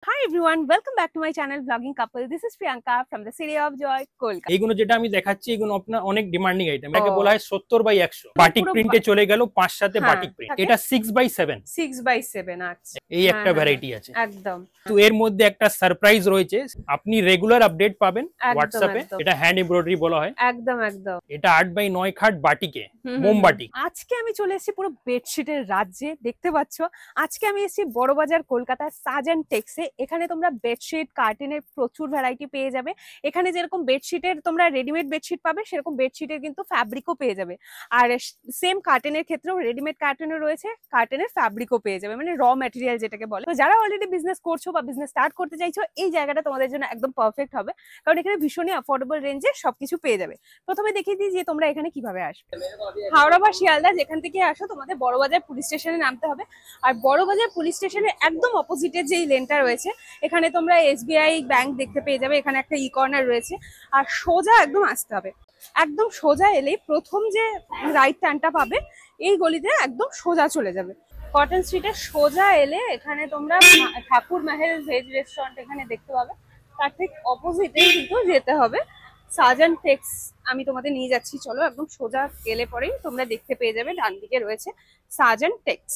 Hi everyone, welcome back to my channel Vlogging Couple. This is Priyanka from the City of Joy, Kolkata. এইগুলো যেটা আমি দেখাচ্ছি এগুলো আপনার অনেক ডিমান্ডিং আইটেম। এটাকে বলা হয় 70/100 বাটিক প্রিন্টে চলে গেল 5 সাথে বাটিক প্রিন্ট। এটা 6/7 6/7 আচ্ছা। এই একটা ভ্যারাইটি আছে একদম। তো এর মধ্যে একটা সারপ্রাইজ রয়েছে, আপনি রেগুলার আপডেট পাবেন হোয়াটসঅ্যাপে। এটা হ্যান্ড এমব্রয়ডারি বলা হয়। একদম একদম। এটা 8/9 খাট বাটিকে মোমবাটি। আজকে আমি চলে এসেছি পুরো বেডশিটের রাজ্যে, দেখতে পাচ্ছ। আজকে আমি এসেছি বড়বাজার কলকাতার সাজেন্ট টেক্সে। এখানে তোমরা বেডশিট কার্টেনের প্রচুর ভ্যারাইটি পেয়ে যাবে। এখানে যেরকম বেডশিটের তোমরা রেডিমেড বেডশিট পাবে, সেরকম বেডশিটের কিন্তু ফ্যাব্রিকও পেয়ে যাবে। আর সেম কার্টেনের ক্ষেত্রেও রেডিমেড কার্টেনও রয়েছে, কার্টেনের ফ্যাব্রিকও পেয়ে যাবে, মানে র ম্যাটেরিয়াল যেটাকে বলে। তো যারা অলরেডি বিজনেস করছো বা বিজনেস স্টার্ট করতে চাইছো, এই জায়গাটা তোমাদের জন্য একদম পারফেক্ট হবে, কারণ এখানে ভীষণই অ্যাফোর্ডেবল রেঞ্জে সবকিছু পেয়ে যাবে। প্রথমে দেখিয়ে দিই যে তোমরা এখানে কিভাবে আসবে। হাওড়া বা শিয়ালদা যেখান থেকে আসো, তোমাদের বড়বাজার পুলিশ স্টেশনে নামতে হবে। আর বড়বাজার পুলিশ স্টেশনের একদম অপোজিটের যেই লেনটা রয়েছে, এখানে তোমরা SBI ব্যাংক দেখতে পেয়ে যাবে। এখানে একটা কর্নার রয়েছে, আর সোজা একদম আসতে হবে। একদম সোজা এলেই প্রথম যে রাইট টার্নটা পাবে, এই গলিতে একদম সোজা চলে যাবে। কটন স্ট্রিটে সোজা এলে এখানে তোমরা ঠাকুর মাহেল ভেজ রেস্টুরেন্ট এখানে দেখতে পাবে। তার ঠিক অপোজিটে কিন্তু যেতে হবে সাজেন্ট টেক্স। আমি তোমাদের নিয়ে যাচ্ছি, চলো। একদম সোজা গেলে পরেই তোমরা দেখতে পেয়ে যাবে ডান দিকে রয়েছে সাজেন্ট টেক্স।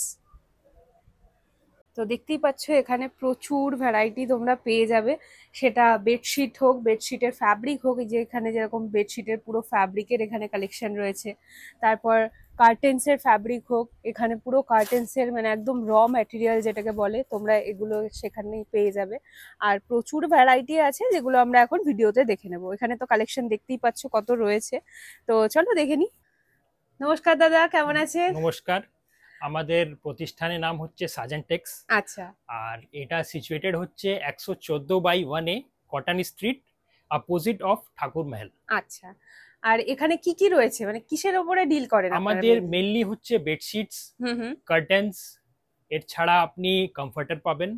তো দেখতেই পাচ্ছ এখানে প্রচুর ভ্যারাইটি তোমরা পেয়ে যাবে, সেটা বেডশিট হোক, বেডশিটের ফ্যাব্রিক হোক। এই যে এখানে যেরকম বেডশিটের পুরো ফ্যাব্রিকের এখানে কালেকশন রয়েছে। তারপর কার্টেন্সের ফ্যাব্রিক হোক, এখানে পুরো কার্টেন্সের মানে একদম র ম্যাটেরিয়াল যেটাকে বলে, তোমরা এগুলো সেখানেই পেয়ে যাবে। আর প্রচুর ভ্যারাইটি আছে যেগুলো আমরা এখন ভিডিওতে দেখে নেব। এখানে তো কালেকশন দেখতেই পাচ্ছ কত রয়েছে, তো চলো দেখে নি। নমস্কার দাদা, কেমন আছেন? নমস্কার, আমাদের প্রতিষ্ঠানের নাম হচ্ছে সাজেন্ট টেক্স। আচ্ছা। আর এটা সিচুয়েটেড হচ্ছে 114/1 কটন স্ট্রিট, অপোজিট অফ ঠাকুর মহল। আচ্ছা। আর এখানে কি কি রয়েছে, মানে কিসের উপরে ডিল করেন? আমাদের মেইনলি হচ্ছে বেডশিটস, কার্টেন্স, এর ছাড়া আপনি কমফর্টার পাবেন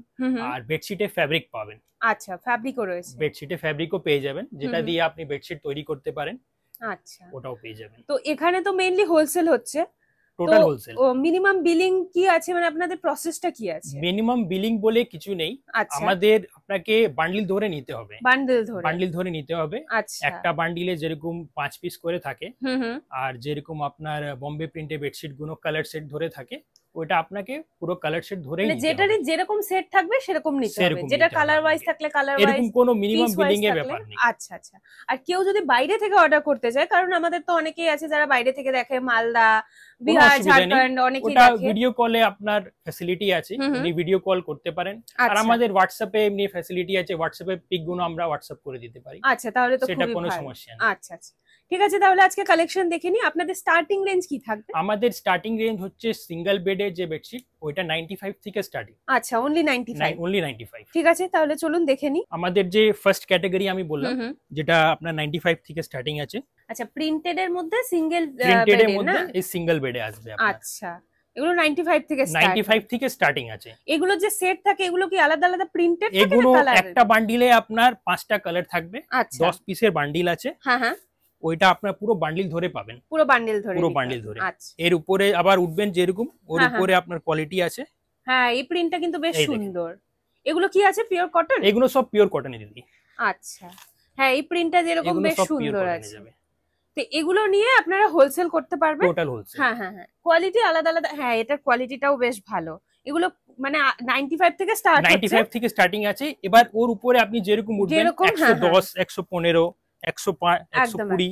আর বেডশিটে ফ্যাব্রিক পাবেন। আচ্ছা, ফ্যাব্রিকও রয়েছে। বেডশিটে ফ্যাব্রিকও পেয়ে যাবেন, যেটা দিয়ে আপনি বেডশিট তৈরি করতে পারেন। আচ্ছা, ওটাও পেয়ে যাবেন। তো এখানে তো মেইনলি হোলসেল হচ্ছে, টোটাল হোলসেল। মিনিমাম বিলিং কি আছে, মানে আপনাদের প্রসেসটা কি আছে? মিনিমাম বিলিং বলে কিছু নেই। আমাদের আপনাকে বান্ডিল ধরে নিতে হবে। বান্ডিল ধরে নিতে হবে। একটা বান্ডিলে যেরকম 5 পিস করে থাকে, আর যেরকম আপনার বোম্বে প্রিন্টে বেডশিট গুলো কালার সেট ধরে থাকে, ওটা আপনাকে পুরো কালার সেট ধরে নিতে হবে। যেটারই যেরকম সেট থাকবে সেরকম নিতে হবে, যেটা কালার ওয়াইজ থাকলে কালার ওয়াইজ, এরকম কোনো মিনিমাম বিলিং এর ব্যাপার নেই। আচ্ছা আচ্ছা। আর কেউ যদি বাইরে থেকে অর্ডার করতে চায়, কারণ আমাদের তো অনেকেই আছে যারা বাইরে থেকে দেখে, মালদা, বিহার, ঝাড়খণ্ড, অনেকেই দেখে। ওটা ভিডিও কলে আপনার ফ্যাসিলিটি আছে, আপনি ভিডিও কল করতে পারেন। আর আমাদের হোয়াটসঅ্যাপে এমনি ফ্যাসিলিটি আছে, হোয়াটসঅ্যাপে পিক গুলো আমরা হোয়াটসঅ্যাপ করে দিতে পারি। আচ্ছা, তাহলে তো সেটা কোনো সমস্যা নেই। আচ্ছা আচ্ছা, ঠিক আছে। তাহলে আজকে কালেকশন দেখে নি। আপনাদের স্টার্টিং রেঞ্জ কি থাকবে? আমাদের স্টার্টিং রেঞ্জ হচ্ছে সিঙ্গেল বেডের যে বেডশিট, ওইটা 95 থেকে স্টার্টিং। আচ্ছা, অনলি 95। ঠিক আছে, তাহলে চলুন দেখে নি। আমাদের যে ফার্স্ট ক্যাটাগরি আমি বললাম, যেটা আপনার 95 থেকে স্টার্টিং আছে। আচ্ছা, প্রিন্টেড এর মধ্যে সিঙ্গেল প্রিন্টেড এর মধ্যে এই সিঙ্গেল বেডে আসবে আপনার। আচ্ছা, এগুলো 95 থেকে স্টার্টিং আছে। এগুলো যে সেট থাকে, এগুলো কি আলাদা আলাদা প্রিন্টেড থাকে? এগুলো একটা বান্ডিলে আপনার 5টা কালার থাকবে। 10 পিসের বান্ডিল আছে। হ্যাঁ হ্যাঁ, ওইটা আপনার পুরো বান্ডিল ধরে পাবেন। পুরো বান্ডিল ধরে। আচ্ছা, এর উপরে আবার উঠবেন যেরকম, ওর উপরে আপনার কোয়ালিটি আছে। হ্যাঁ, এই প্রিন্টটা কিন্তু বেশ সুন্দর। এগুলো কি আছে, পিওর কটন? এগুলো সব পিওর কটনের দিদি। আচ্ছা, হ্যাঁ, এই প্রিন্টটা যেরকম বেশ সুন্দর আছে। তো এগুলো নিয়ে আপনারা হোলসেল করতে পারবেন। Total wholesale. হ্যাঁ হ্যাঁ হ্যাঁ, কোয়ালিটি আলাদা আলাদা। হ্যাঁ, এটার কোয়ালিটিটাও বেশ ভালো। এগুলো মানে 95 থেকে স্টার্ট হচ্ছে। 95 থেকে স্টার্টিং আছে। এবার ওর উপরে আপনি যেরকম উঠবেন, 110, 115, 105, 120।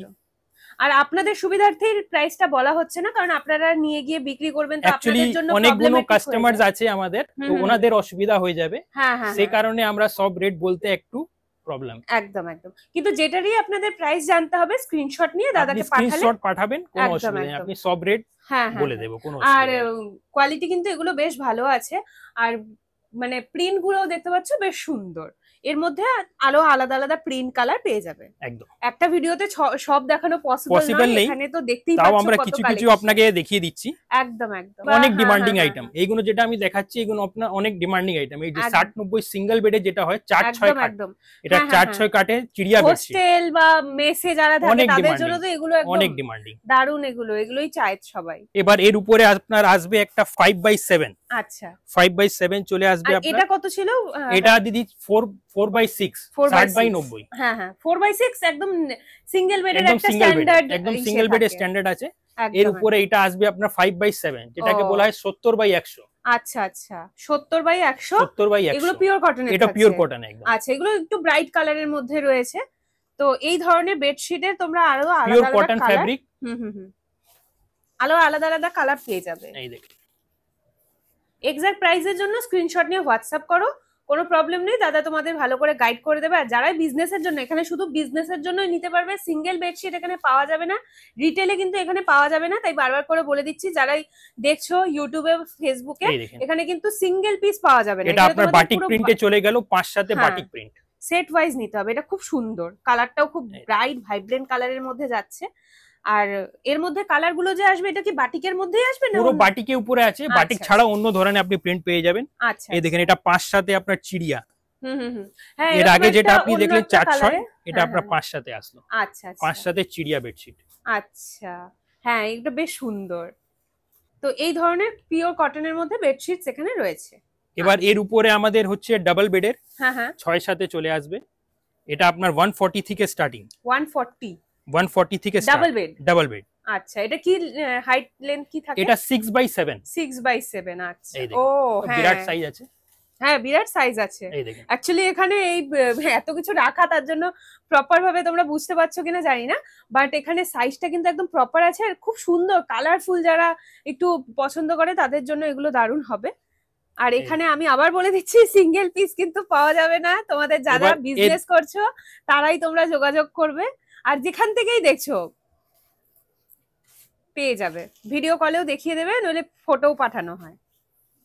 আর আপনাদের সুবিধার্থে প্রাইসটা বলা হচ্ছে না, কারণ আপনারা নিয়ে গিয়ে বিক্রি করবেন, তো আপনাদের জন্য অনেকগুলো কাস্টমারস আছে আমাদের, তো ওনাদের অসুবিধা হয়ে যাবে। হ্যাঁ হ্যাঁ, সেই কারণে আমরা সব রেট বলতে একটু প্রবলেম। একদম একদম। কিন্তু যেটারই আপনাদের প্রাইস জানতে হবে, স্ক্রিনশট নিয়ে দাদাকে পাঠাবেন, কোনো অসুবিধা নেই। আপনি সব রেট বলে দেব, কোনো অসুবিধা নেই। আর কোয়ালিটি কিন্তু এগুলো বেশ ভালো আছে। আর মানে প্রিন্ট গুলো দেখতে পাচ্ছ বেশ সুন্দর। এর মধ্যে আলো আলাদা আলাদা প্রিন্ট কালার পেয়ে যাবে। একদম, একটা ভিডিওতে সব দেখানো পসিবল নেই। এখানে তো দেখতেই পাচ্ছ, তাও আমরা কিছু কিছু আপনাকে দেখিয়ে দিচ্ছি। একদম একদম, অনেক ডিমান্ডিং আইটেম এইগুলো যেটা আমি দেখাচ্ছি, এগুলো আপনার অনেক ডিমান্ডিং আইটেম। এই যে 60-90 সিঙ্গেল বেডে যেটা হয় 4-6 কাট, এটা 4-6 কাটে চিড়িয়া বেডশিট। হোস্টেল বা মেসে যারা থাকে তাদের জন্য তো এগুলো অনেক ডিমান্ডিং, দারুন। এগুলোই চায় সবাই। এবার এর উপরে আপনার আসবে একটা 5/7। আচ্ছা 5/7 চলে আসবে আপনার। এটা কত ছিল? এটা দিদি 4/6 60/90। হ্যাঁ হ্যাঁ 4/6 একদম সিঙ্গেল বেডের একটা স্ট্যান্ডার্ড, একদম সিঙ্গেল বেডের স্ট্যান্ডার্ড আছে। এর উপরে এটা আসবে আপনার 5/7 যেটাকে বলা হয় 70/100। আচ্ছা আচ্ছা 70/100। 70/100 এগুলো পিওর কটনের? এটা পিওর কটন একদম। আচ্ছা এগুলো একটু ব্রাইট কালারের মধ্যে রয়েছে। তো এই ধরনের বেডশিটে তোমরা আরো আলাদা পিওর কটন ফ্যাব্রিক, আলো আলাদা আলাদা কালার পেয়ে যাবে। এই দেখুন। এক্সাক্ট প্রাইসের জন্য স্ক্রিনশট নিয়ে হোয়াটসঅ্যাপ করো, কোনো প্রবলেম নেই, দাদা তোমাদের ভালো করে গাইড করে দেবে। আর যারা বিজনেসের জন্য, এখানে শুধু বিজনেসের জন্যই নিতে পারবে, সিঙ্গেল বেডশিট এখানে পাওয়া যাবে না, রিটেলে কিন্তু এখানে পাওয়া যাবে না। তাই বারবার করে বলে দিচ্ছি, যারাই দেখছো ইউটিউবে ফেসবুকে, এখানে কিন্তু সিঙ্গেল পিস পাওয়া যাবে না। এটা আপনার বাটিক প্রিন্টে চলে গেল, 5 সাথে বাটিক প্রিন্ট সেট ওয়াইজ নিতে হবে। এটা খুব সুন্দর, কালারটাও খুব ব্রাইট ভাইব্রেন্ট কালারের মধ্যে যাচ্ছে। আর এর মধ্যে কালার গুলো যে আসবে, এটা কি বাটিকের মধ্যেই আসবে না? পুরো বাটিকের উপরে আছে, বাটিক ছাড়া অন্য ধরনের আপনি প্রিন্ট পেয়ে যাবেন। আচ্ছা এই দেখেন, এটা 5 সাথে আপনার চিড়িয়া। হ্যাঁ, এর আগে যেটা আপনি দেখলেন 4-6, এটা আপনার 5 সাথে আসলো। আচ্ছা 5 সাথে চিড়িয়া বেডশিট। আচ্ছা হ্যাঁ, এটা বেশ সুন্দর। তো এই ধরনের পিওর কটনের মধ্যে বেডশিটস এখানে রয়েছে। এবার এর উপরে আমাদের হচ্ছে ডাবল বেডের, হ্যাঁ হ্যাঁ 6 সাথে চলে আসবে। এটা আপনার 140 থেকে স্টার্টিং। 140 থেকে ডাবল বেড। Double bed. আচ্ছা এটা কি হাইট লেন্থ কি থাকে? এটা 6/7। 6/7 আচ্ছা। ও হ্যাঁ, বিরাট সাইজ আছে। হ্যাঁ বিরাট সাইজ আছে। এই দেখেন, অ্যাকচুয়ালি এখানে এই এত কিছু রাখা, তার জন্য প্রপার ভাবে তোমরা বুঝতে পারছো কিনা জানি না, বাট এখানে সাইজটা কিন্তু একদম প্রপার আছে। আর খুব সুন্দর কালারফুল, যারা একটু পছন্দ করে তাদের জন্য এগুলো দারুণ হবে। আর এখানে আমি আবার বলে দিচ্ছি, সিঙ্গেল পিস কিন্তু পাওয়া যাবে না। তোমাদের যারা বিজনেস করছো তারাই তোমরা যোগাযোগ করবে, আর যেখান থেকেই দেখছো পেয়ে যাবে, ভিডিও কলেও দেখিয়ে দেবে, নইলে ফটোও পাঠানো হয়।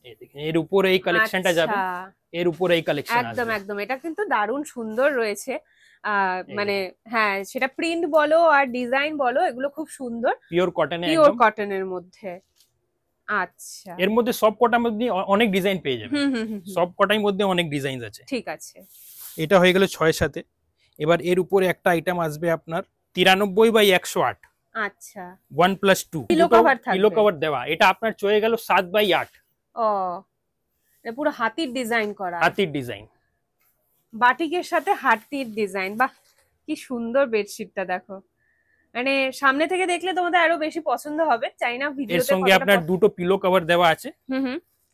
এই দেখেন, এর উপরে এই কালেকশনটা যাবে, এর উপরে এই কালেকশন একদম একদম, এটা কিন্তু দারুণ সুন্দর রয়েছে। মানে হ্যাঁ, সেটা প্রিন্ট বলো আর ডিজাইন বলো, এগুলো খুব সুন্দর, পিওর কটন, পিওর কটনের মধ্যে। আচ্ছা এর মধ্যে সব কটার মধ্যে অনেক ডিজাইন পেয়ে যাবে, সব কটার মধ্যে অনেক ডিজাইন আছে। ঠিক আছে, এটা হয়ে গেল 6 সাথে। এবার এর উপরে একটা আইটেম আসবে আপনার 93/108। আচ্ছা 1+2 পিলো কভার থাকবে, পিলো কভার দেওয়া। এটা আপনার চলে গেল 7/8। ও এটা পুরো হাতির ডিজাইন করা, হাতির ডিজাইন, বাটিকের সাথে হাতির ডিজাইন। বাহ কি সুন্দর বেডশিটটা দেখো, মানে সামনে থেকে দেখলে তোমাদের আরো বেশি পছন্দ হবে, চাই না ভিডিওতে। এর সঙ্গে আপনার দুটো পিলো কভার দেওয়া আছে,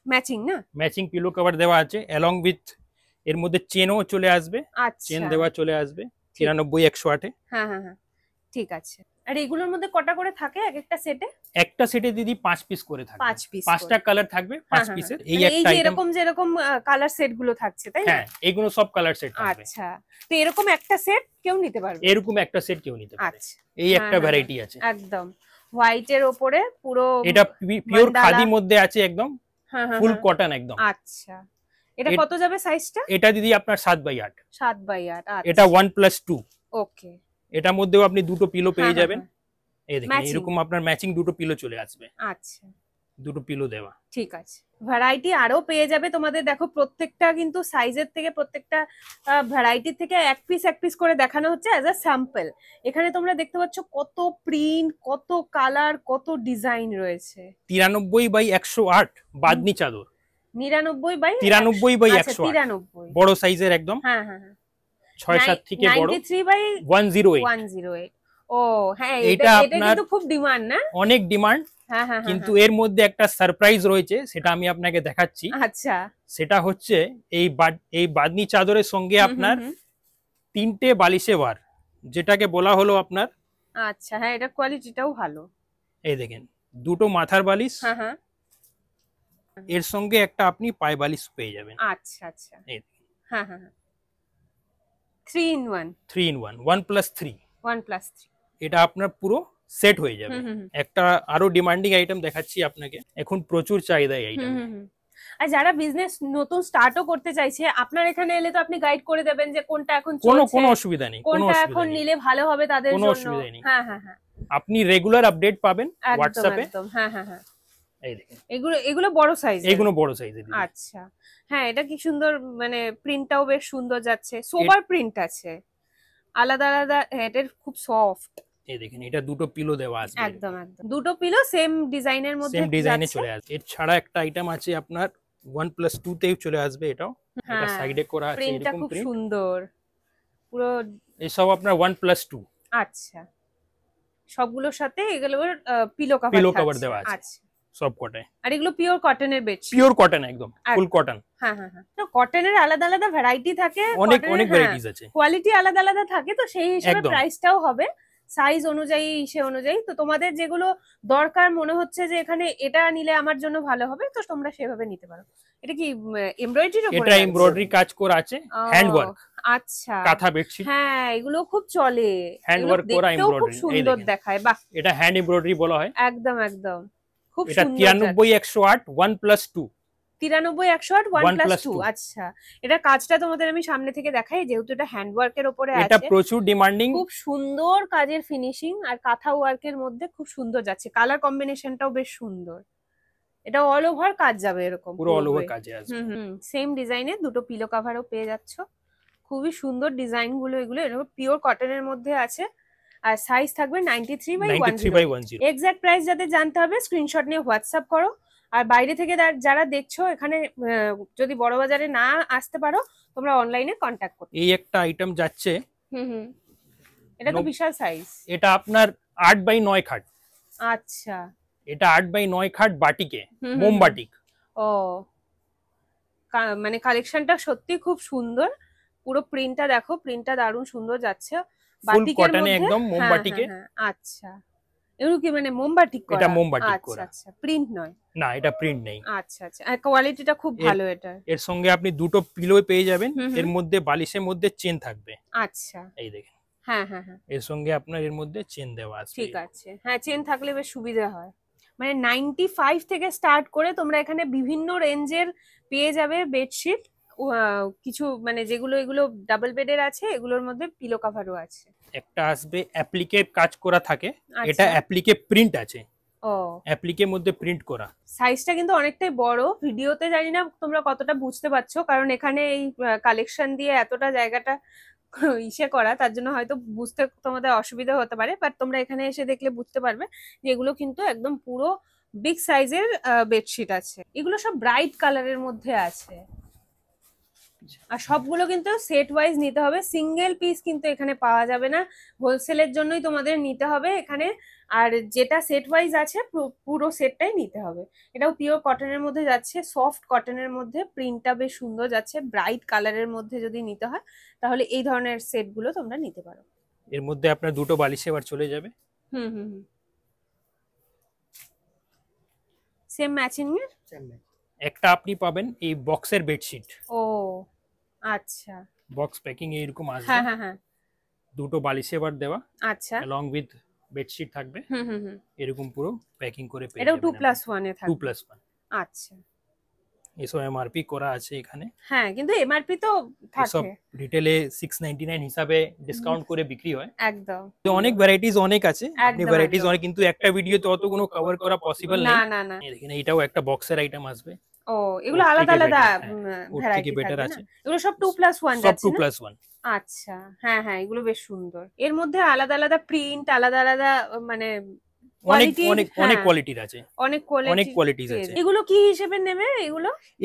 ম্যাচিং না, ম্যাচিং পিলো কভার দেওয়া আছে, অ্যালং উইথ এর মধ্যে চেনও চলে আসবে। আচ্ছা চেন দেওয়া চলে আসবে 93/108 এ। হ্যাঁ হ্যাঁ হ্যাঁ ঠিক আছে। আর এগুলোর মধ্যে কটা করে থাকে এক একটা সেটে? একটা সেটে দিদি 5 পিস করে থাকবে, 5 পিস, 5টা কালার থাকবে 5 পিসের। এই একটা আইটেম এরকম যেরকম কালার সেট গুলো থাকছে, তাই না? হ্যাঁ, এগুলো সব কালার সেট থাকবে। আচ্ছা, তো এরকম একটা সেট কেউ নিতে পারবে? এরকম একটা সেট কেউ নিতে পারবে। আচ্ছা, এই একটা ভ্যারাইটি আছে একদম হোয়াইটের উপরে পুরো, এটা পিওর খাদি মধ্যে আছে, একদম ফুল কটন একদম। আচ্ছা এটা কত যাবে সাইজটা? এটা দিদি আপনার 7/8। 7/8 আচ্ছা, এটা 1+2। ওকে, এটার মধ্যেও আপনি দুটো পিলো পেয়ে যাবেন। এই দেখুন, এরকম আপনার ম্যাচিং দুটো পিলো চলে আসবে। আচ্ছা দুটো পিলো দেওয়া, ঠিক আছে। ভ্যারাইটি আরো পেয়ে যাবে তোমাদের। দেখো প্রত্যেকটা কিন্তু সাইজের থেকে, প্রত্যেকটা ভ্যারাইটি থেকে এক পিস করে দেখানো হচ্ছে অ্যাজ আ স্যাম্পল। এখানে তোমরা দেখতে পাচ্ছ কত প্রিন্ট, কত কালার, কত ডিজাইন রয়েছে। 93/108 বাদনি চাদর। 93/108 বড় সাইজের একদম। হ্যাঁ হ্যাঁ 6-7 থেকে বড়। 93/108। ও হ্যাঁ, এটা কিন্তু খুব ডিমান্ড না? অনেক ডিমান্ড। হ্যাঁ হ্যাঁ, কিন্তু এর মধ্যে একটা সারপ্রাইজ রয়েছে, সেটা আমি আপনাকে দেখাচ্ছি। আচ্ছা, সেটা হচ্ছে এই বাদনি চাদরের সঙ্গে আপনার 3টে বালিশে ওয়ার, যেটাকে বলা হলো আপনার। আচ্ছা হ্যাঁ, এটা কোয়ালিটিটাও ভালো। এই দেখেন, দুটো মাথার বালিশ, হ্যাঁ হ্যাঁ, এর সঙ্গে একটা আপনি পায়ে বালিশ পেয়ে যাবেন। আচ্ছা আচ্ছা হ্যাঁ হ্যাঁ, 3 in 1। 3 in 1, 1+3। 1+3 এটা আপনার পুরো সেট হয়ে যাবে। একটা আরো ডিমান্ডিং আইটেম দেখাচ্ছি আপনাকে, এখন প্রচুর চাহিদা এই আইটেম। আর যারা বিজনেস নতুন স্টার্টও করতে চাইছে, আপনার এখানে এলে তো আপনি গাইড করে দেবেন যে কোনটা এখন চলছে, কোনো অসুবিধা নেই, কোনটা এখন নিলে ভালো হবে তাদের জন্য। কোনো অসুবিধা নেই। হ্যাঁ হ্যাঁ হ্যাঁ, আপনি রেগুলার আপডেট পাবেন হোয়াটসঅ্যাপে। একদম হ্যাঁ হ্যাঁ হ্যাঁ, এই দেখেন, এগুলো বড় সাইজ, এগুলো বড় সাইজের। আচ্ছা হ্যাঁ, এটা কি সুন্দর, মানে প্রিন্টটাও বেশ সুন্দর যাচ্ছে, সোবার প্রিন্ট আছে আলাদা আলাদা, এটার খুব সফট। এই দেখেন এটা দুটো পিলো দেওয়া আছে, একদম একদম দুটো পিলো সেম ডিজাইনের মধ্যে, সেম ডিজাইনে চলে আসবে। এর ছাড়া একটা আইটেম আছে আপনার OnePlus 2 তেও চলে আসবে, এটাও এটা সাইডে করা আছে প্রিন্টটা এরকম খুব প্রিন্ট সুন্দর পুরো। এসব আপনার OnePlus 2। আচ্ছা, সবগুলোর সাথে এগুলোর পিলো কভার দেওয়া আছে। আচ্ছা, সব কটায়। আর এগুলো পিওর কটনের বেডশিট, পিওর কটন, একদম ফুল কটন। হ্যাঁ হ্যাঁ হ্যাঁ, তো কটনের আলাদা আলাদা ভ্যারাইটি থাকে, অনেক ভ্যারাইটিস আছে, কোয়ালিটি আলাদা আলাদা থাকে, তো সেই হিসেবে প্রাইসটাও হবে সাইজ অনুযায়ী, সে অনুযায়ী। তো তোমাদের যেগুলো দরকার মনে হচ্ছে যে এখানে এটা নিলে আমার জন্য ভালো হবে, তো তোমরা সেভাবে নিতে পারো। এটা কি এমব্রয়ডারির উপরে? এটা এমব্রয়ডারি কাজ করা আছে, হ্যান্ড ওয়ার্ক। আচ্ছা, কাঁথা বেডশিট, হ্যাঁ এগুলো খুব চলে, হ্যান্ড ওয়ার্ক করা এমব্রয়ডারি, খুব সুন্দর দেখায়। বাহ, এটা হ্যান্ড এমব্রয়ডারি বলা হয়। একদম একদম খুব এটা সুন্দর। 93108 OnePlus 2, 93108 OnePlus 2। আচ্ছা, এটা কাজটা তোমাদের আমি সামনে থেকে দেখাই, যেহেতু এটা হ্যান্ড ওয়ার্কের উপরে আছে, এটা প্রচুর ডিমান্ডিং, খুব সুন্দর কাজের ফিনিশিং, আর কাঁথা ওয়ার্কের মধ্যে খুব সুন্দর যাচ্ছে, কালার কম্বিনেশনটাও বেশ সুন্দর। এটা অল ওভার কাজ যাবে এরকম, পুরো অল ওভার কাজে আসবে। সেম ডিজাইনে দুটো পিলো কভারও পেয়ে যাচ্ছো, খুবই সুন্দর ডিজাইন গুলো এগুলো। এরকম পিওর কটনের মধ্যে আছে, আর সাইজ থাকবে 93/10। এক্সাক্ট প্রাইস যাতে জানতে হবে স্ক্রিনশট নিয়ে হোয়াটসঅ্যাপ করো। আর বাইরে থেকে যারা দেখছো, এখানে যদি বড়বাজারে না আসতে পারো, তোমরা অনলাইনে কন্ট্যাক্ট করো। এই একটা আইটেম যাচ্ছে, এটা তো বিশাল সাইজ, এটা আপনার 8/9 খাট। আচ্ছা, এটা 8/9 খাট বাটিকে, মোম বাটিক। ও, মানে কালেকশনটা সত্যি খুব সুন্দর, পুরো প্রিন্টটা দেখো, প্রিন্টটা দারুণ সুন্দর যাচ্ছে, বাটিকের মধ্যে একদম মোম বাটিকে। আচ্ছা, এগুলো কি মানে মোমবাটিক করা? এটা মোমবাটিক করা, আচ্ছা, প্রিন্ট নয়? না, এটা প্রিন্ট নেই। আচ্ছা আচ্ছা, আর কোয়ালিটিটা খুব ভালো এটা। এর সঙ্গে আপনি দুটো পিলো পেয়ে যাবেন, এর মধ্যে বালিশের মধ্যে চেন থাকবে। আচ্ছা, এই দেখেন, হ্যাঁ হ্যাঁ হ্যাঁ, এর সঙ্গে আপনার এর মধ্যে চেন দেওয়া আছে। ঠিক আছে, হ্যাঁ চেন থাকলে বেশ সুবিধা হয়। মানে 95 থেকে স্টার্ট করে তোমরা এখানে বিভিন্ন রেঞ্জের পেয়ে যাবে বেডশিট, কিছু মানে যেগুলো এগুলো ডাবল বেডের আছে, এগুলোর মধ্যে পিলো কভারও আছে। একটা আসবে অ্যাপ্লিকে কাজ করা থাকে, এটা অ্যাপ্লিকে প্রিন্ট আছে। ও, অ্যাপ্লিকের মধ্যে প্রিন্ট করা। সাইজটা কিন্তু অনেকটাই বড়, ভিডিওতে জানি না তোমরা কতটা বুঝতে পারছো, কারণ এখানে এই কালেকশন দিয়ে এতটা জায়গাটা ইসে করা, তার জন্য হয়তো বুঝতে তোমাদের অসুবিধা হতে পারে, বাট তোমরা এখানে এসে দেখলে বুঝতে পারবে যে এগুলো কিন্তু একদম পুরো বিগ সাইজের বেডশিট আছে। এগুলো সব ব্রাইট কালারের মধ্যে আছে, আর সবগুলো কিন্তু সেট ওয়াইজ নিতে হবে, সিঙ্গেল পিস কিন্তু এখানে পাওয়া যাবে না, হোলসেলের জন্যই তোমাদের নিতে হবে এখানে। আর যেটা সেট ওয়াইজ আছে পুরো সেটটাই নিতে হবে। এটাও পিওর কটনের মধ্যে যাচ্ছে, সফট কটনের মধ্যে, প্রিন্টটা বেশ সুন্দর যাচ্ছে, ব্রাইট কালারের মধ্যে যদি নিতে হয় তাহলে এই ধরনের সেট গুলো তোমরা নিতে পারো। এর মধ্যে আপনার দুটো বালিশে এবার চলে যাবে, সেম ম্যাচিং এর। একটা আপনি পাবেন এই বক্সের বেডশিট। ও আচ্ছা, বক্স প্যাকিং এরকম আসবে, হ্যাঁ হ্যাঁ হ্যাঁ, দুটো বালিশে এবার দেওয়া, আচ্ছা, along with বেডশিট থাকবে, এরকম পুরো প্যাকিং করে পেয়ে এটাও যাবেন। 2+1 এ থাকবে। 2+1, আচ্ছা, এসব এমআরপি করা আছে এখানে। হ্যাঁ, কিন্তু এমআরপি তো থাকে, সব রিটেলে 699 হিসাবে ডিসকাউন্ট করে বিক্রি হয়। একদম, তো অনেক ভ্যারাইটিস অনেক আছে, আপনি ভ্যারাইটিস অনেক, কিন্তু একটা ভিডিওতে অতগুলো কভার করা পসিবল নেই। না না না, দেখেন এটাও একটা বক্সের আইটেম আসবে। ও, এগুলো আলাদা আলাদা ভ্যারাইটি বেটার আছে, এগুলো সব 2+1 সব 2+1। আচ্ছা, হ্যাঁ হ্যাঁ, এগুলো বেশ সুন্দর, এর মধ্যে আলাদা আলাদা প্রিন্ট, আলাদা আলাদা মানে অনেক কোয়ালিটির আছে, অনেক কোয়ালিটিস আছে। এগুলো কি হিসেবে নেবে?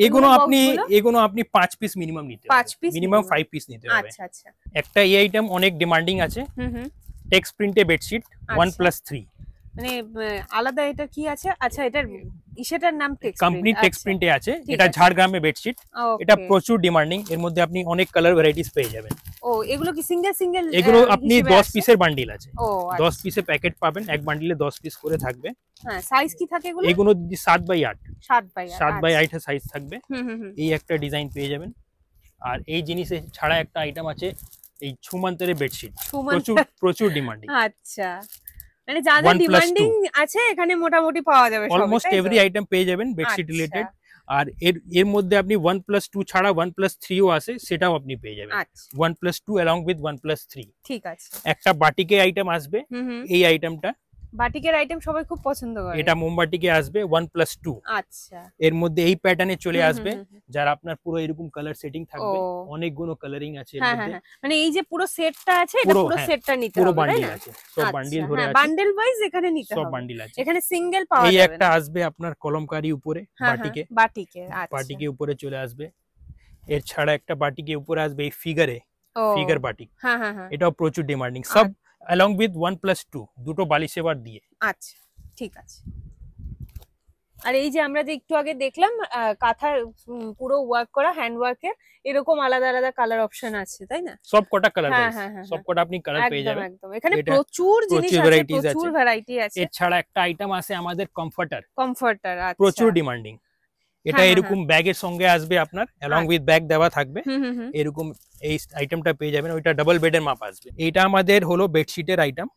এগুলো আপনি 5 পিস মিনিমাম নিতে হবে, 5 পিস মিনিমাম 5 পিস নিতে হবে। আচ্ছা আচ্ছা, একটা এই আইটেম অনেক ডিমান্ডিং আছে, টেক্সট প্রিন্টে বেডশিট 1+3, মানে আলাদা এটা কি আছে? আচ্ছা, এটার ইসেটার নাম কোম্পানি টেক্সট প্রিন্টে আছে, এটা ঝাড়গ্রামে বেডশিট, এটা প্রচুর ডিমান্ডিং, এর মধ্যে আপনি অনেক কালার ভ্যারাইটিস পেয়ে যাবেন। ও, এগুলো কি সিঙ্গেল সিঙ্গেল? এগুলো আপনি 10 পিসের বান্ডিল আছে, 10 পিসের প্যাকেট পাবেন, এক বান্ডিলে 10 পিস করে থাকবে। হ্যাঁ, সাইজ কি থাকে এগুলো? এগুলো 7/8, 7/8 এর সাইজ থাকবে। এই একটা ডিজাইন পেয়ে যাবেন। আর এই জিনিসে ছাড়া একটা আইটেম আছে, এই ছুমান্তরের বেডশিট, প্রচুর ডিমান্ডিং। আচ্ছা, মানে যাদের ডিমান্ডিং আছে এখানে মোটামুটি পাওয়া যাবে, অলমোস্ট এভরি আইটেম পেয়ে যাবেন বেডশিট রিলেটেড। আর এর মধ্যে আপনি 1+2 ছাড়া 1+3ও আছে, সেটাও আপনি পেয়ে যাবেন। 1+2 along with 1+3। ঠিক আছে, একটা বাটিকে আইটেম আসবে, এই আইটেমটা বাটিকের আইটেম সবাই খুব পছন্দ করে। এটা মোমবাটিকে আসবে 1+2। আচ্ছা, এর মধ্যে এই প্যাটার্নে চলে আসবে, যারা আপনার পুরো এরকম কালার সেটিং থাকবে, অনেকগুলো কালারিং আছে এর মধ্যে। মানে এই যে পুরো সেটটা আছে, এটা পুরো সেটটা নিতে হবে, পুরো বান্ডিল আছে, সব বান্ডিল ধরে আছে, বান্ডেল ওয়াইজ এখানে নিতে হবে, সব বান্ডিল আছে, এখানে সিঙ্গেল পাওয়া যাবে। এই একটা আসবে আপনার কলমকারি উপরে বাটিকে, আচ্ছা, বাটিকে উপরে চলে আসবে। এর ছাড়া একটা বাটিকে উপরে আসবে এই ফিগার বাটিক, এটাও প্রচুর ডিমান্ডিং, সব along with 1+2 দুটো বালিশেবার দিয়ে। আচ্ছা, ঠিক আছে। আর এই যে আমরা যে একটু আগে দেখলাম কাঁথার পুরো ওয়ার্ক করা, হ্যান্ড ওয়ার্কের, এরকম আলাদা আলাদা কালার অপশন আছে, তাই না? সব কটা কালার, সব কটা আপনি কালার পেয়ে যাবেন। একদম, এখানে প্রচুর জিনিস আছে, প্রচুর ভ্যারাইটি আছে। এর ছাড়া একটা আইটেম আছে আমাদের কমফর্টার, আচ্ছা, প্রচুর ডিমান্ডিং। এটা এরকম ব্যাগের সঙ্গে আসবে আপনার, along with ব্যাগ দেওয়া থাকবে, এরকম এই আইটেমটা পেয়ে যাবেন। ওইটা ডাবল বেডের মাপ আসবে। এটা আমাদের হলো বেডশিটের আইটেম।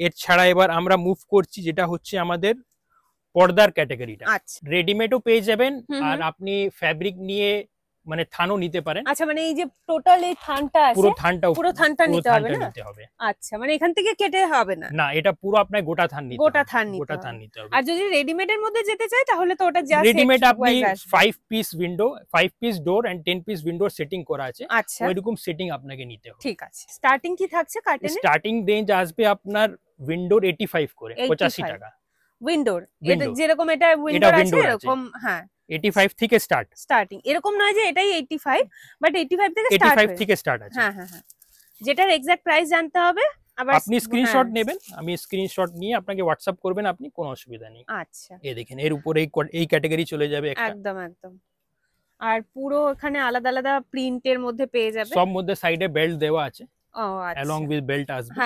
এর ছাড়া এবার আমরা মুভ করছি যেটা হচ্ছে আমাদের পর্দার ক্যাটাগরিটা। রেডিমেডও পেয়ে যাবেন, আর আপনি ফ্যাব্রিক নিয়ে মানে থানও নিতে পারেন। আচ্ছা, মানে এই যে টোটাল এই থানটা আছে, পুরো থানটা নিতে হবে। আচ্ছা, মানে এখান থেকে কেটে হবে না? না, এটা পুরো আপনার গোটা থান নিতে হবে, গোটা থান নিতে হবে। আর যদি রেডিমেড এর মধ্যে যেতে চাই তাহলে তো ওটা জাস্ট রেডিমেড আপনি 5 piece window, 5 piece door and 10 piece window setting করা আছে, ওইরকম সেটিং আপনাকে নিতে হবে। ঠিক আছে। স্টার্টিং কি থাকছে কার্টেনে? স্টার্টিং রেঞ্জ আসবে আপনার উইন্ডোর 85 করে, 85 টাকা উইন্ডোর। এটা যেরকম এটা উইন্ডোর আছে এরকম, 85 থেকে স্টার্টিং, এরকম নয় যে এটাই 85, বাট 85 থেকে স্টার্ট আছে। যেটার এক্সাক্ট প্রাইস জানতে হবে, আবার আপনি স্ক্রিনশট নেবেন, আমি স্ক্রিনশট নিয়ে আপনাকে হোয়াটসঅ্যাপ করবেন, আপনি কোনো অসুবিধা নেই। আচ্ছা, এই দেখেন এর উপরে এই ক্যাটাগরি চলে যাবে একটা, একদম। আর পুরো এখানে আলাদা আলাদা প্রিন্টের মধ্যে পেয়ে যাবে, সব মধ্যে সাইডে বেল্ট দেওয়া আছে, along with বেল্ট আসবে।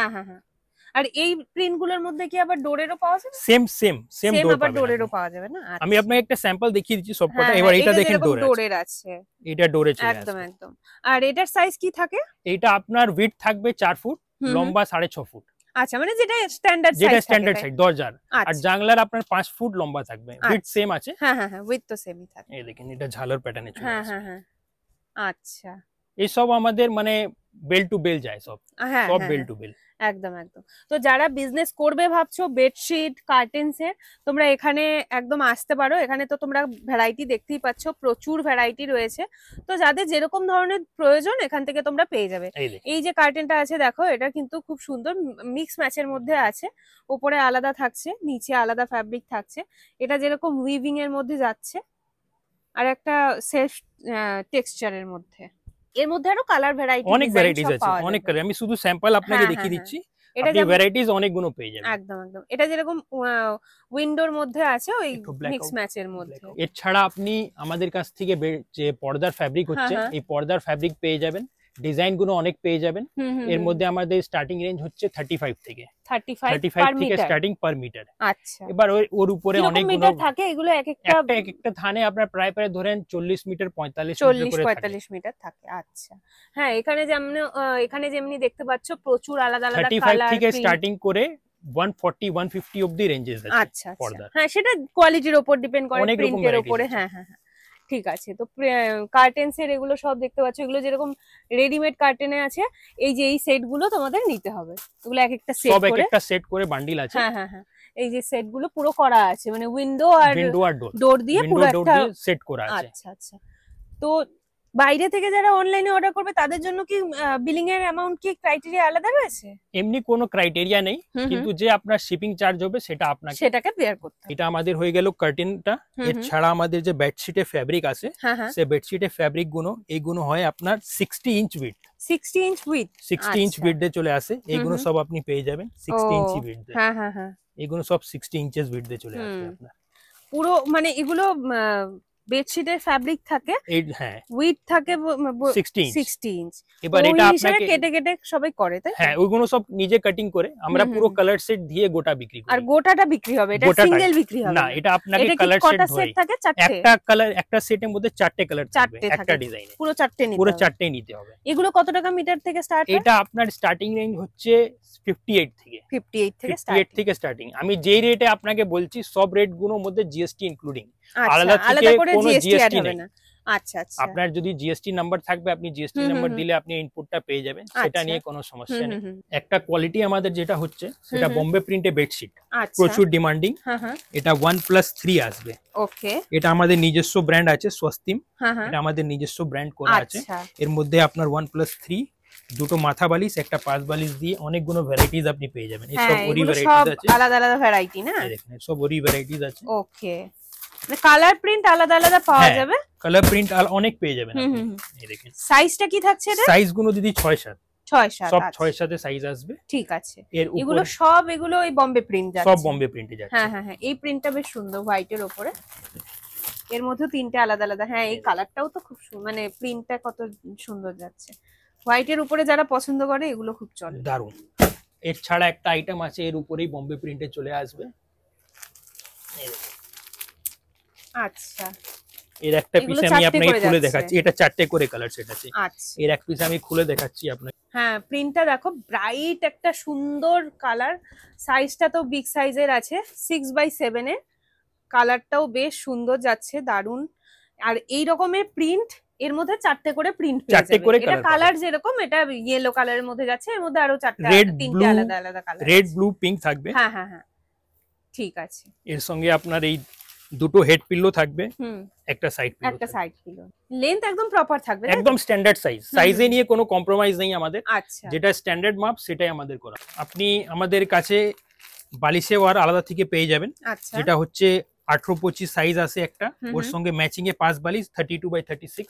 আর এই প্রিন্ট গুলোর মধ্যে কি আবার ডোরেরও পাওয়া যাবে? সেম ডোরেরও পাওয়া যাবে না? আমি আপনাকে একটা স্যাম্পল দেখিয়ে দিচ্ছি সবকটা। এবার এটা দেখেন ডোরের আছে, এটা ডোরে চলে আসবে, একদম। আর এটার সাইজ কি থাকে? এটা আপনার উইডথ থাকবে 4 ফুট, লম্বা 6.5 ফুট। আচ্ছা, মানে যেটা স্ট্যান্ডার্ড সাইজ দরজার। আর জানলার আপনার 5 ফুট লম্বা থাকবে, উইডথ সেম আছে। উইডথ তো সেমই থাকে। এই দেখেন এটা ঝালর প্যাটার্নে চলে আসবে। আচ্ছা, এই সব আমাদের মানে বেল টু বেল যায়, সব বেল টু বেল। একদম। তো যারা বিজনেস করবে ভাবছো বেডশিট কার্টেন্স এর, তোমরা এখানে একদম আসতে পারো। এখানে তো তোমরা ভ্যারাইটি দেখতেই পাচ্ছ, প্রচুর ভ্যারাইটি রয়েছে। তো যাদের যেরকম ধরনের প্রয়োজন এখান থেকে তোমরা পেয়ে যাবে। এই যে কার্টেনটা আছে দেখো, এটা কিন্তু খুব সুন্দর মিক্স ম্যাচের মধ্যে আছে, উপরে আলাদা থাকছে, নিচে আলাদা ফ্যাব্রিক থাকছে। এটা যেরকম উইভিং এর মধ্যে যাচ্ছে, আর একটা সেলফ টেক্সচারের মধ্যে। এর মধ্যে আরো কালার ভ্যারাইটি, অনেক ভ্যারাইটিস আছে, অনেক কালার। আমি শুধু স্যাম্পল আপনাকে দেখিয়ে দিচ্ছি, আপনি ভ্যারাইটিজ অনেকগুলো পেয়ে যাবেন। একদম। এটা যেরকম উইন্ডোর মধ্যে আছে, ওই মিক্স ম্যাচের মধ্যে। এর ছাড়া আপনি আমাদের কাছ থেকে যে পর্দার ফ্যাব্রিক হচ্ছে, এই পর্দার ফ্যাব্রিক পেয়ে যাবেন, ডিজাইন গুলো অনেক পেয়ে যাবেন। এর মধ্যে আমাদের স্টার্টিং রেঞ্জ হচ্ছে 35 থেকে 35 থেকে স্টার্টিং পার মিটার। আচ্ছা, এবার ওর উপরে অনেকগুলো মিটার থাকে, এগুলো একটা থানে আপনার প্রায় ধরেন 40 মিটার 45 মিটার থাকে। আচ্ছা, এখানে যেমনি দেখতে পাচ্ছ প্রচুর আলাদা আলাদা কালার, 35 থেকে স্টার্টিং করে 140 150 অবধি রেঞ্জেস আছে। আচ্ছা, সেটা কোয়ালিটির উপর ডিপেন্ড করে, প্রিন্টের উপরে। ঠিক আছে। তো কার্টেন্স এর এগুলো সব দেখতে পাচ্ছ, এগুলো যেরকম রেডিমেড কার্টেনে আছে, এই যে এই সেট গুলো তোমাদের নিতে হবে। এগুলো এক একটা সেট করে বান্ডিল আছে। এই যে সেট গুলো পুরো করা আছে, মানে উইন্ডো আর ডোর দিয়ে পুরো একটা সেট করা আছে। আচ্ছা। তো বাইরে থেকে যারা অনলাইনে অর্ডার করবে তাদের জন্য কি বিলিং এর অ্যামাউন্ট কি ক্রাইটেরিয়া আলাদা রয়েছে? এমনি কোনো ক্রাইটেরিয়া নেই, কিন্তু যে আপনার শিপিং চার্জ হবে সেটাকে বেয়ার করতে হবে। এটা আমাদের হয়ে গেল কার্টেনটা। এর ছাড়া আমাদের যে বেডশিটের ফ্যাব্রিক আছে, সেই বেডশিটের ফ্যাব্রিক এইগুলো হয় আপনার 60 ইঞ্চ উইডথ। 60 ইঞ্চ উইডথে চলে আসে। এইগুলো সব আপনি পেয়ে যাবেন 60 ইঞ্চি উইডথে। এগুলো সব 60 ইঞ্চেস উইডথে চলে আসবে আপনার পুরো। মানে এগুলো বেডশিটের ফ্যাব্রিক থাকে, উইড থাকে 60 ইঞ্চ। এবার এটা আপনাকে কেটে কেটে সবাই করে, তাই? ওইগুলো সব নিজে কাটিং করে আমরা পুরো কালার সেট দিয়ে গোটা বিক্রি করি। আর গোটাটা বিক্রি হবে, এটা সিঙ্গেল বিক্রি হবে না। এটা আপনাকে কালার সেট থাকে, একটা কালার, একটা সেটের মধ্যে 4টে কালার থাকবে একটা ডিজাইনে, পুরো 4টে নিতে হবে। এগুলো কত টাকা মিটার থেকে স্টার্ট? এটা আপনার স্টার্টিং রেঞ্জ হচ্ছে 58 থেকে স্টার্টিং। আমি যেই রেটে আপনাকে বলছি সব রেট গুলোর মধ্যে জিএসটি ইনক্লুডিং, আলাদা করে কোনো জিএসটি নেই। আচ্ছা আচ্ছা। আপনার যদি জিএসটি নাম্বার থাকবে, আপনি জিএসটি নাম্বার দিলে আপনি ইনপুটটা পেয়ে যাবেন, সেটা নিয়ে কোনো সমস্যা নেই। একটা কোয়ালিটি আমাদের যেটা হচ্ছে সেটা বোম্বে প্রিন্টে বেডশিট, প্রচুর ডিমান্ডিং। এটা 1+3 আসবে। ওকে, এটা আমাদের নিজস্ব ব্র্যান্ড আছে স্বস্তিম, এটা আমাদের নিজস্ব ব্র্যান্ড করা আছে। এর মধ্যে আপনার 1+3 দুটো মাথা বালিশ, একটা পাশ বালিশ দিয়ে অনেকগুলো ভ্যারাইটিস আপনি পেয়ে যাবেন। এই সব ওরি ভ্যারাইটিস আছে, আলাদা আলাদা ভ্যারাইটি না? দেখেন সব ওরি ভ্যারাইটিস আছে। ওকে, মানে কালার প্রিন্ট আলাদা আলাদা পাওয়া যাবে? কালার প্রিন্ট অনেক পেয়ে যাবেন আপনি। এই দেখেন সাইজটা কি থাকছে এটা? সাইজ গুলো দিদি 6-7 সব 6-7 সাইজ আসবে। ঠিক আছে। এগুলো সব এগুলো এই বোম্বে প্রিন্ট যাচ্ছে? সব বোম্বে প্রিন্টে যাচ্ছে। হ্যাঁ হ্যাঁ হ্যাঁ, এই প্রিন্টটা বেশ সুন্দর, হোয়াইটের উপরে। এর মধ্যে তিনটে আলাদা আলাদা। হ্যাঁ, এই কালারটাও তো খুব মানে প্রিন্টটা কত সুন্দর যাচ্ছে। হোয়াইটের উপরে যারা পছন্দ করে এগুলো খুব চলে, দারুণ। এর ছাড়া একটা আইটেম আছে এর উপরেই বোম্বে প্রিন্টে চলে আসবে। আচ্ছা, এর একটা পিস আমি আপনাকে খুলে দেখাচ্ছি। এটা 4টে করে কালার সেট আছে। আচ্ছা, এর এক পিস আমি খুলে দেখাচ্ছি আপনাকে। হ্যাঁ, প্রিন্টটা দেখো, ব্রাইট একটা সুন্দর কালার। সাইজটা তো বিগ সাইজের আছে, 6x7 এর। কালারটাও বেশ সুন্দর যাচ্ছে, দারুন। আর এই রকমের প্রিন্ট এর মধ্যে 4টে করে প্রিন্ট পেয়ে যাবে। এটা কালার যেরকম, এটা ইয়েলো কালারের মধ্যে যাচ্ছে, এর মধ্যে আরো 3টে আলাদা আলাদা কালার, রেড, ব্লু, পিঙ্ক থাকবে। হ্যাঁ হ্যাঁ হ্যাঁ, ঠিক আছে। এর সঙ্গে আপনার এই দুটো হেড পিলো থাকবে, একটা সাইড পিলো। লেন্থ একদম প্রপার থাকবে, একদম স্ট্যান্ডার্ড সাইজ। সাইজে নিয়ে কোনো কম্প্রোমাইজ নেই আমাদের। আচ্ছা, যেটা স্ট্যান্ডার্ড মাপ সেটাই আমাদের করা। আপনি আমাদের কাছে বালিশে ওয়ার আলাদা থেকে পেয়ে যাবেন, যেটা হচ্ছে 18-25 সাইজ আছে একটা। ওর সঙ্গে ম্যাচিং এ পাঁচ বালিশ 32x36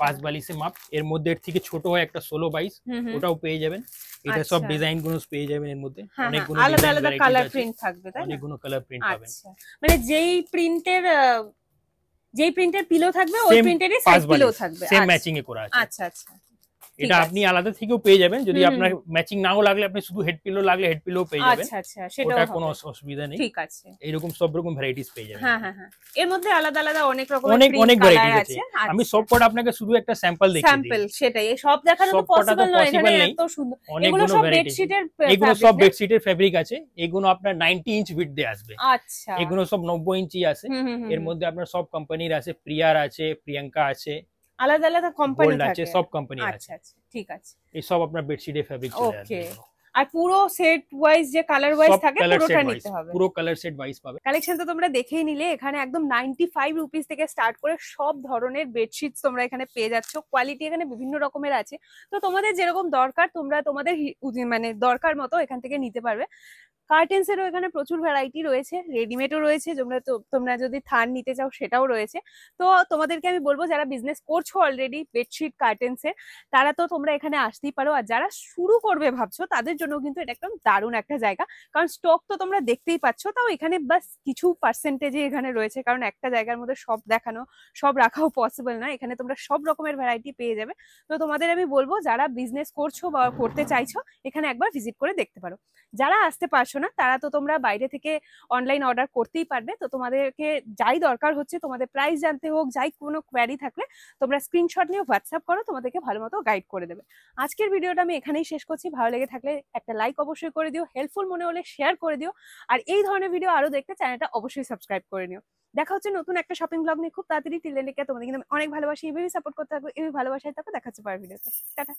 পাঁচ বালিশে মাপ। এর মধ্যে এর থেকে ছোট হয় একটা 16-22, ওটাও পেয়ে যাবেন। এটা সব ডিজাইন গুলো পেয়ে যাবেন। এর মধ্যে অনেকগুলো আলাদা আলাদা কালার প্রিন্ট থাকবে, তাই না? অনেকগুলো কালার প্রিন্ট পাবেন। মানে যেই প্রিন্টের পিলো থাকবে, ওই প্রিন্টেরই সাইড পিলো থাকবে, সেম ম্যাচিং এ করা আছে। আচ্ছা আচ্ছা, এটা আপনি আলাদা থেকেও পেয়ে যাবেন। যদি আপনার ম্যাচিং নাও লাগলে, আপনি শুধু হেড পিলো লাগলে হেড পিলো পেয়ে যাবেন। আচ্ছা আচ্ছা, সেটাও কোনো অসুবিধা নেই। ঠিক আছে, এইরকম সব রকম ভ্যারাইটিস পেয়ে যাবেন। হ্যাঁ হ্যাঁ হ্যাঁ, এর মধ্যে আলাদা আলাদা অনেক রকম অনেক ভ্যারাইটিস আছে। আমি সব কটা আপনাকে শুধু একটা স্যাম্পল দেখিয়ে দিই। স্যাম্পল, সেটাই, সব দেখানো তো পসিবল নয়, এখানে এত সুন্দর। এগুলো সব বেডশিটের, এগুলো সব বেডশিটের ফেব্রিক আছে। এগুলো আপনার 90 ইঞ্চ উইডথ দিয়ে আসবে। আচ্ছা, এগুলো সব 90 ইঞ্চি আছে। এর মধ্যে আপনার সব কোম্পানির আছে, প্রিয়ার আছে, প্রিয়াঙ্কা আছে, আলাদা আলাদা কোম্পানি আছে, সব কোম্পানি আছে। আচ্ছা আচ্ছা, ঠিক আছে। এই সব আপনার বেডশিটের ফেব্রিক চলে আসবে। আর পুরো সেট ওয়াইজ যে কালার ওয়াইজ থাকে, পুরোটা নিতে হবে, পুরো কালার সেট ওয়াইজ পাবে। কালেকশন তো তোমরা দেখেই নিলে। এখানে একদম 95 রুপিস থেকে স্টার্ট করে সব ধরনের বেডশিটস তোমরা এখানে পেয়ে যাচ্ছ। কোয়ালিটি এখানে বিভিন্ন রকমের আছে, তো তোমাদের যেরকম দরকার তোমরা তোমাদের মানে দরকার মতো এখান থেকে নিতে পারবে। কার্টেন্স এরও এখানে প্রচুর ভ্যারাইটি রয়েছে, রেডিমেডও রয়েছে। তোমরা যদি থান নিতে চাও সেটাও রয়েছে। তো তোমাদেরকে আমি বলবো, যারা বিজনেস করছো অলরেডি বেডশিট কার্টেন্সের, তারা তো তোমরা এখানে আসতেই পারো। আর যারা শুরু করবে ভাবছো, তাদের জন্য কিন্তু এটা একদম দারুণ একটা জায়গা। কারণ স্টক তো তোমরা দেখতেই পাচ্ছ, তাও এখানে বাস কিছু পার্সেন্টেজে এখানে রয়েছে। কারণ একটা জায়গার মধ্যে সব দেখানো, সব রাখাও পসিবল না। এখানে তোমরা সব রকমের ভ্যারাইটি পেয়ে যাবে। তো তোমাদের আমি বলবো, যারা বিজনেস করছো বা করতে চাইছো, এখানে একবার ভিজিট করে দেখতে পারো। যারা আসতে পারছো না, তারা তো তোমরা বাইরে থেকে অনলাইন অর্ডার করতেই পারবে। তো তোমাদেরকে যাই দরকার হচ্ছে, তোমাদের প্রাইস জানতে হোক, যাই কোনো কোয়ারি থাকলে, তোমরা স্ক্রিনশট নিয়ে হোয়াটসঅ্যাপ করো, তোমাদেরকে ভালো মতো গাইড করে দেবে। আজকের ভিডিওটা আমি এখানেই শেষ করছি। ভালো লেগে থাকলে একটা লাইক অবশ্যই করে দিও, হেল্পফুল মনে হলে শেয়ার করে দিও। আর এই ধরনের ভিডিও আরো দেখতে চ্যানেলটা অবশ্যই সাবস্ক্রাইব করে নিও। দেখা হচ্ছে নতুন একটা শপিং ব্লগ নিয়ে খুব তাড়াতাড়ি। টিল দেন, তোমাদের কিন্তু অনেক ভালোবাসি, এইভাবেই সাপোর্ট করতে থাকো, এইভাবে ভালোবাসায় থাকো। দেখা হচ্ছে পরের ভিডিওতে। টাটা।